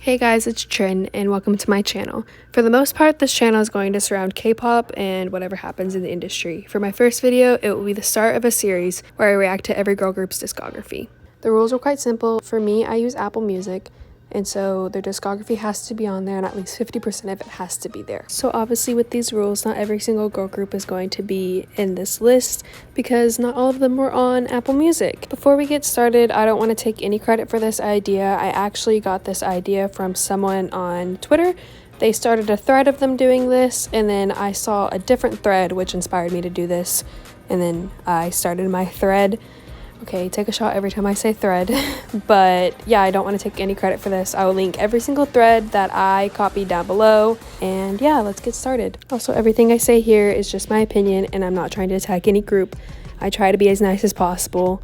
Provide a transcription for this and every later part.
Hey guys, it's Trin and welcome to my channel. For the most part, this channel is going to surround K-pop and whatever happens in the industry. For my first video, it will be the start of a series where I react to every girl group's discography. The rules are quite simple. For me, I use Apple Music, and so their discography has to be on there and at least 50% of it has to be there. So obviously with these rules, not every single girl group is going to be in this list because not all of them were on Apple Music. Before we get started, I don't want to take any credit for this idea. I actually got this idea from someone on Twitter. They started a thread of them doing this, and then I saw a different thread which inspired me to do this, and then I started my thread. Okay, take a shot every time I say thread, but yeah, I don't want to take any credit for this. I will link every single thread that I copied down below, and yeah, let's get started. Also, everything I say here is just my opinion, and I'm not trying to attack any group. I try to be as nice as possible,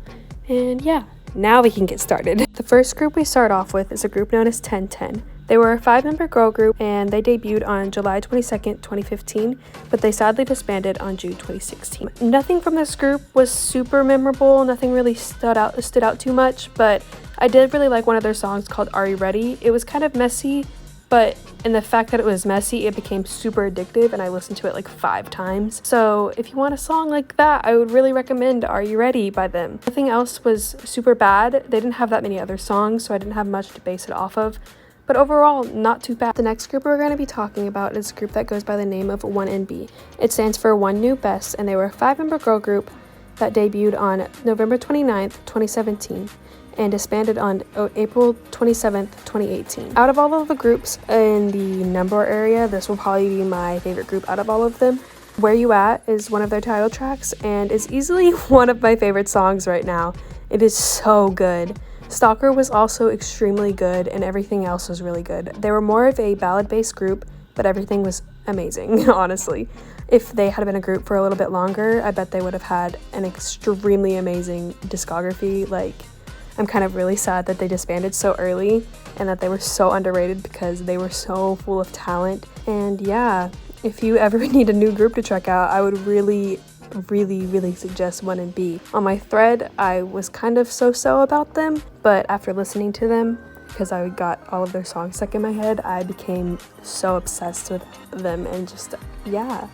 and yeah, now we can get started. The first group we start off with is a group known as 1010. They were a 5-member girl group and they debuted on July 22nd, 2015, but they sadly disbanded on June 2016. Nothing from this group was super memorable, nothing really stood out too much, but I did really like one of their songs called Are You Ready? It was kind of messy, but in the fact that it was messy, it became super addictive and I listened to it like 5 times. So if you want a song like that, I would really recommend Are You Ready by them. Nothing else was super bad. They didn't have that many other songs, so I didn't have much to base it off of. But overall, not too bad. The next group we're going to be talking about is a group that goes by the name of OOM. It stands for One New Best, and they were a 5-member girl group that debuted on November 29th, 2017, and disbanded on April 27th, 2018. Out of all of the groups in the number area, this will probably be my favorite group out of all of them. Where You At is one of their title tracks, and is easily one of my favorite songs right now. It is so good. Stalker was also extremely good, and everything else was really good. They were more of a ballad-based group, but everything was amazing, honestly. If they had been a group for a little bit longer, I bet they would have had an extremely amazing discography. Like, I'm kind of really sad that they disbanded so early and that they were so underrated because they were so full of talent. And yeah, if you ever need a new group to check out, I would really suggest OOM. On my thread, I was kind of so-so about them, but after listening to them, because I got all of their songs stuck in my head, I became so obsessed with them, and just, yeah,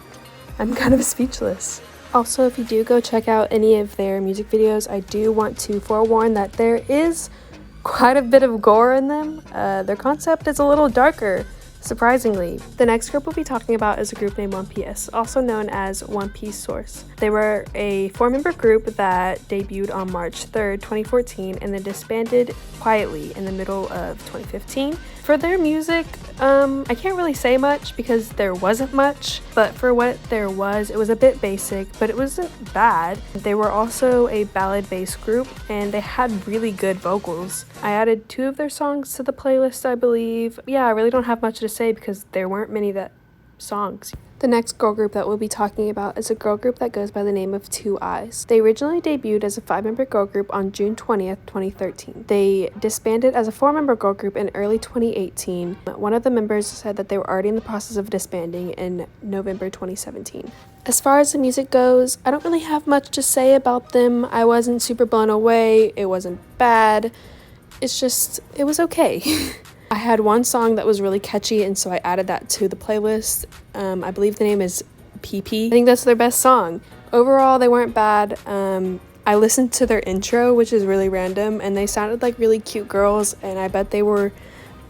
I'm kind of speechless. Also, if you do go check out any of their music videos, I do want to forewarn that there is quite a bit of gore in them. Their concept is a little darker, surprisingly. The next group we'll be talking about is a group named One Piece, also known as One Piece Source. They were a 4-member group that debuted on March 3rd, 2014, and then disbanded quietly in the middle of 2015. For their music, I can't really say much because there wasn't much, but for what there was, it was a bit basic, but it wasn't bad. They were also a ballad-based group, and they had really good vocals. I added 2 of their songs to the playlist, I believe. Yeah, I really don't have much to say because there weren't many songs. The next girl group that we'll be talking about is a girl group that goes by the name of 2 Eyes. They originally debuted as a 5-member girl group on June 20th, 2013. They disbanded as a 4-member girl group in early 2018. One of the members said that they were already in the process of disbanding in November 2017. As far as the music goes, I don't really have much to say about them. I wasn't super blown away. It wasn't bad. It's just, it was okay. I had one song that was really catchy, and so I added that to the playlist. I believe the name is Pippi. I think that's their best song. Overall, they weren't bad. I listened to their intro, which is really random, and they sounded like really cute girls, and I bet they were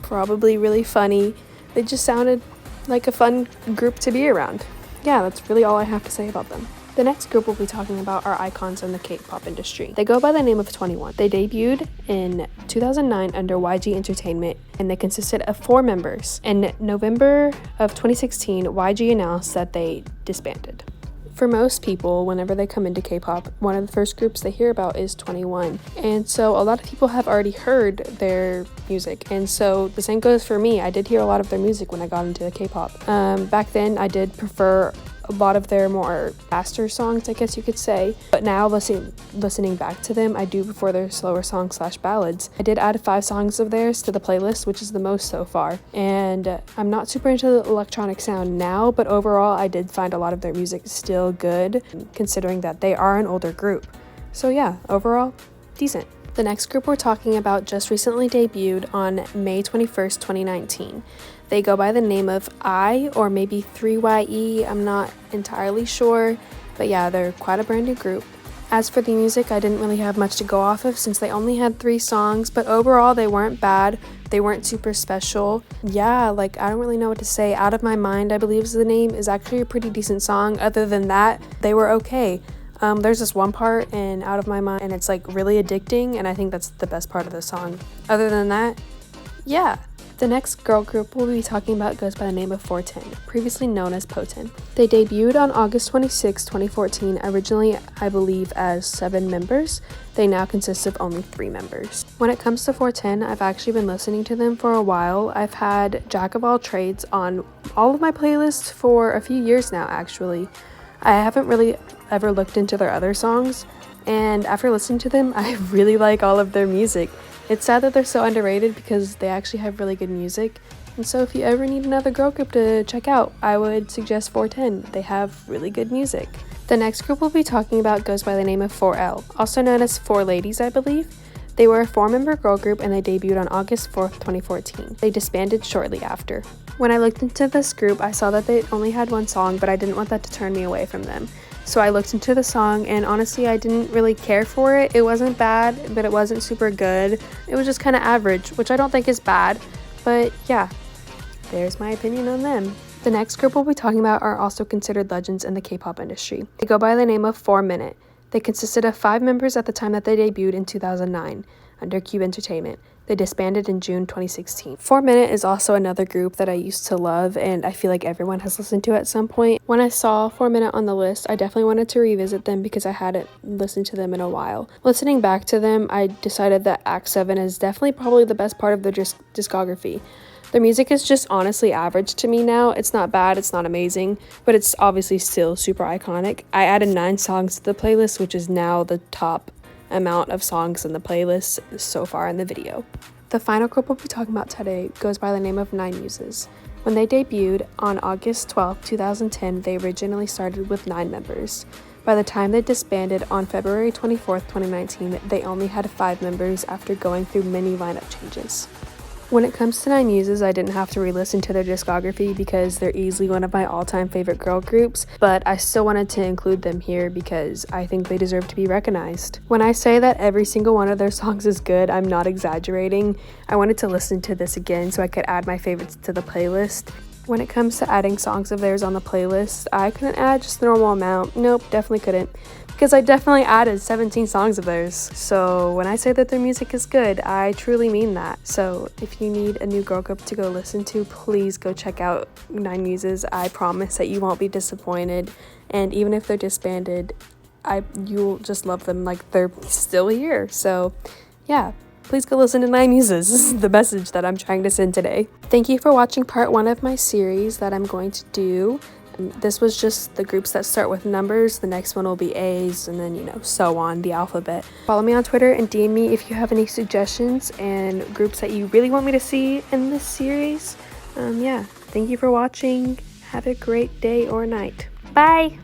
probably really funny. They just sounded like a fun group to be around. Yeah, that's really all I have to say about them. The next group we'll be talking about are icons in the K-pop industry. They go by the name of 21. They debuted in 2009 under YG Entertainment, and they consisted of 4 members. In November of 2016, YG announced that they disbanded. For most people, whenever they come into K-pop, one of the first groups they hear about is 21. And so a lot of people have already heard their music. And so the same goes for me. I did hear a lot of their music when I got into K-pop. Back then, I did prefer a lot of their more faster songs, I guess you could say. But now listening back to them, I do prefer their slower songs / ballads. I did add 5 songs of theirs to the playlist, which is the most so far. And I'm not super into the electronic sound now, but overall I did find a lot of their music still good, considering that they are an older group. So yeah, overall, decent. The next group we're talking about just recently debuted on May 21st, 2019. They go by the name of I, or maybe 3YE, I'm not entirely sure, but yeah, they're quite a brand new group. As for the music, I didn't really have much to go off of since they only had 3 songs, but overall they weren't bad, they weren't super special. Yeah, like I don't really know what to say. Out of My Mind, I believe is the name, is actually a pretty decent song. Other than that, they were okay. There's this one part in Out of My Mind and it's like really addicting, and I think that's the best part of the song. Other than that, yeah. The next girl group we'll be talking about goes by the name of 410, previously known as Poten. They debuted on August 26, 2014, originally I believe as 7 members. They now consist of only 3 members. When it comes to 410, I've actually been listening to them for a while. I've had Jack of All Trades on all of my playlists for a few years now actually. I haven't really ever looked into their other songs, and after listening to them, I really like all of their music. It's sad that they're so underrated because they actually have really good music, and so if you ever need another girl group to check out, I would suggest 410. They have really good music. The next group we'll be talking about goes by the name of 4L, also known as 4 Ladies, I believe. They were a 4-member girl group and they debuted on August 4th, 2014. They disbanded shortly after. When I looked into this group, I saw that they only had 1 song, but I didn't want that to turn me away from them. So I looked into the song, and honestly, I didn't really care for it. It wasn't bad, but it wasn't super good. It was just kind of average, which I don't think is bad. But yeah, there's my opinion on them. The next group we'll be talking about are also considered legends in the K-pop industry. They go by the name of 4 Minute. They consisted of 5 members at the time that they debuted in 2009 under Cube Entertainment. They disbanded in June 2016. 4 Minute is also another group that I used to love, and I feel like everyone has listened to at some point. When I saw 4 Minute on the list, I definitely wanted to revisit them because I hadn't listened to them in a while. Listening back to them, I decided that Act 7 is definitely probably the best part of their discography. Their music is just honestly average to me now. It's not bad, it's not amazing, but it's obviously still super iconic. I added 9 songs to the playlist, which is now the top amount of songs in the playlist so far in the video. The final group we'll be talking about today goes by the name of 9 Muses. When they debuted on August 12, 2010, they originally started with 9 members. By the time they disbanded on February 24, 2019, they only had 5 members after going through many lineup changes. When it comes to 9 Muses, I didn't have to re-listen to their discography because they're easily one of my all-time favorite girl groups, but I still wanted to include them here because I think they deserve to be recognized. When I say that every single one of their songs is good, I'm not exaggerating. I wanted to listen to this again so I could add my favorites to the playlist. When it comes to adding songs of theirs on the playlist, I couldn't add just the normal amount. Nope, definitely couldn't. Because I definitely added 17 songs of theirs. So when I say that their music is good, I truly mean that. So if you need a new girl group to go listen to, please go check out 9 Muses. I promise that you won't be disappointed. And even if they're disbanded, you'll just love them like they're still here. So yeah. Please go listen to 9 Muses. This is the message that I'm trying to send today. Thank you for watching part 1 of my series that I'm going to do. This was just the groups that start with numbers. The next one will be A's, and then, so on, the alphabet. Follow me on Twitter and DM me if you have any suggestions and groups that you really want me to see in this series. Yeah, thank you for watching. Have a great day or night. Bye!